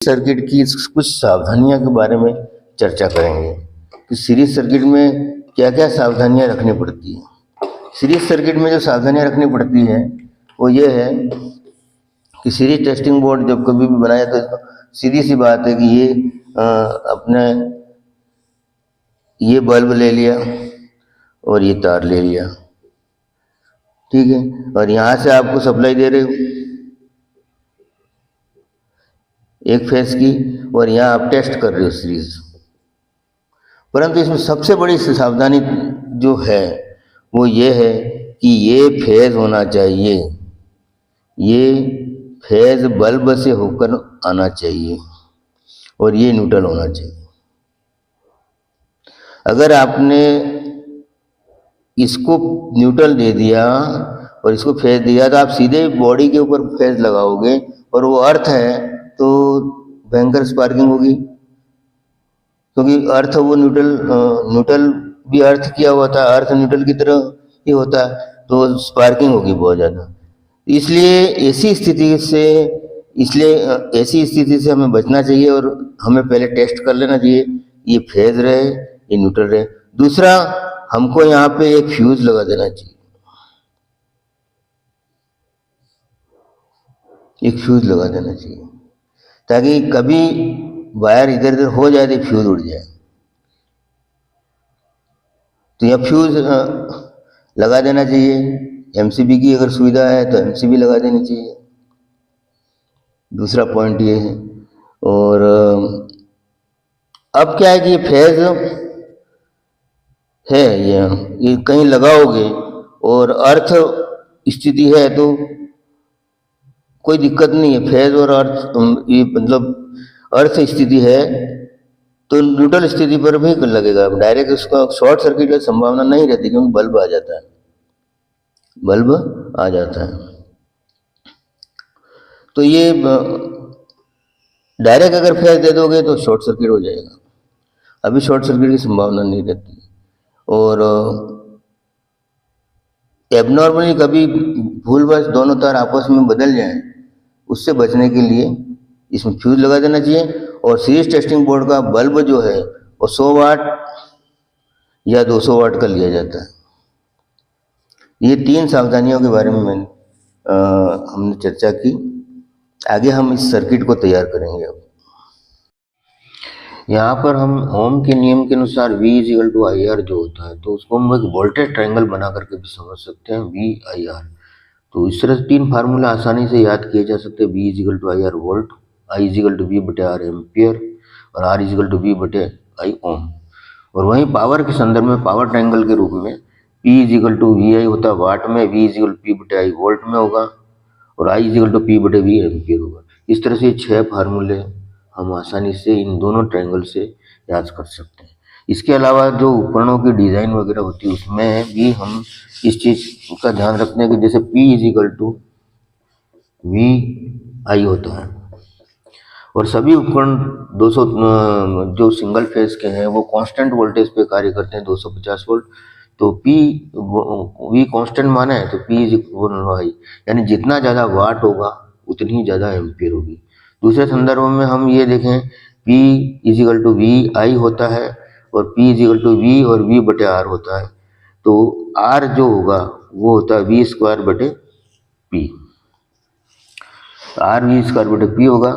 Circuit की कुछ सावधानियों के बारे में चर्चा करेंगे कि सीरीज सर्किट में क्या क्या सावधानियां रखनी पड़ती है। सीरीज सर्किट में जो सावधानियां रखनी पड़ती है वो ये है कि सीरीज टेस्टिंग बोर्ड जब कभी भी बनाया तो सीधी सी बात है कि ये अपने ये बल्ब ले लिया और ये तार ले लिया, ठीक है, और यहाँ से आपको सप्लाई दे रहे हो एक फेस की और यहाँ आप टेस्ट कर रहे हो सीरीज। परंतु इसमें सबसे बड़ी सावधानी जो है वो ये है कि ये फेज होना चाहिए, ये फेज बल्ब से होकर आना चाहिए और ये न्यूट्रल होना चाहिए। अगर आपने इसको न्यूट्रल दे दिया और इसको फेज दिया तो आप सीधे बॉडी के ऊपर फेज लगाओगे और वो अर्थ है तो भयंकर स्पार्किंग होगी, क्योंकि अर्थ वो न्यूट्रल भी अर्थ किया हुआ था, अर्थ न्यूट्रल की तरह ही होता है, तो स्पार्किंग होगी बहुत ज़्यादा। इसलिए ऐसी स्थिति से हमें बचना चाहिए और हमें पहले टेस्ट कर लेना चाहिए ये फेज रहे ये न्यूट्रल रहे। दूसरा, हमको यहाँ पे एक फ्यूज लगा देना चाहिए, एक फ्यूज लगा देना चाहिए ताकि कभी वायर इधर उधर हो जाए तो फ्यूज उड़ जाए। तो यह फ्यूज लगा देना चाहिए। एमसीबी की अगर सुविधा है तो एमसीबी लगा देनी चाहिए, दूसरा पॉइंट ये है। और अब क्या है कि ये फेज है, ये कहीं लगाओगे और अर्थ स्थिति है तो कोई दिक्कत नहीं है। फेज और अर्थ ये मतलब अर्थ स्थिति है तो न्यूट्रल स्थिति पर भी लगेगा, डायरेक्ट उसका शॉर्ट सर्किट की संभावना नहीं रहती क्योंकि बल्ब आ जाता है, बल्ब आ जाता है। तो ये डायरेक्ट अगर फेज दे दोगे तो शॉर्ट सर्किट हो जाएगा, अभी शॉर्ट सर्किट की संभावना नहीं रहती। और एबनॉर्मली कभी भूलवश दोनों तार आपस में बदल जाएं, उससे बचने के लिए इसमें फ्यूज लगा देना चाहिए। और सीरीज टेस्टिंग बोर्ड का बल्ब जो है वो 100 वाट या 200 वाट का लिया जाता है। ये 3 सावधानियों के बारे में हमने चर्चा की। आगे हम इस सर्किट को तैयार करेंगे। अब यहाँ पर हम ओम के नियम के अनुसार V = IR जो होता है तो उसको हम एक वोल्टेज ट्रायंगल बना करके भी समझ सकते हैं, VIR। तो इस तरह से 3 फार्मूला आसानी से याद किए जा सकते हैं। V = IR volt, I = V/R ampere और R = V/I ओम। और वहीं पावर के संदर्भ में पावर ट्रायंगल के रूप में P = VI होता है वाट में, V = P/I वोल्ट में होगा और I = P/V एम्पियर होगा। इस तरह से 6 फार्मूले हम आसानी से इन दोनों ट्रायंगल से याद कर सकते हैं। इसके अलावा जो उपकरणों की डिज़ाइन वगैरह होती है उसमें भी हम इस चीज़ का ध्यान रखते हैं कि जैसे P = VI होता है और सभी उपकरण 200 जो सिंगल फेज के हैं वो कांस्टेंट वोल्टेज पे कार्य करते हैं 250 वोल्ट। तो V कांस्टेंट माना है तो P = I, यानी जितना ज़्यादा वाट होगा उतनी ही ज़्यादा एम्पियर होगी। दूसरे संदर्भ में हम ये देखें P = VI होता है और P = V और V/R होता है। तो R जो होगा वो होता है V²/P, R V²/P होगा।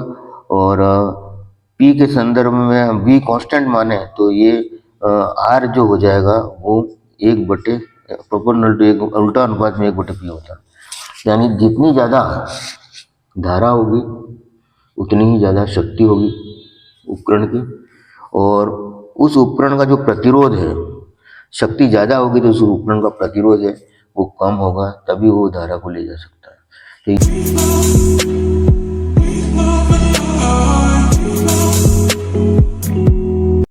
और P के संदर्भ में हम V कांस्टेंट माने तो ये R जो हो जाएगा वो 1/, प्रोपोर्शनल टू 1, उल्टा अनुपात में 1/P होता है। यानी जितनी ज़्यादा धारा होगी उतनी ही ज़्यादा शक्ति होगी उपकरण की, और उस उपकरण का जो प्रतिरोध है, शक्ति ज़्यादा होगी तो उस उपकरण का प्रतिरोध है वो कम होगा, तभी वो धारा को ले जा सकता है। ठीक।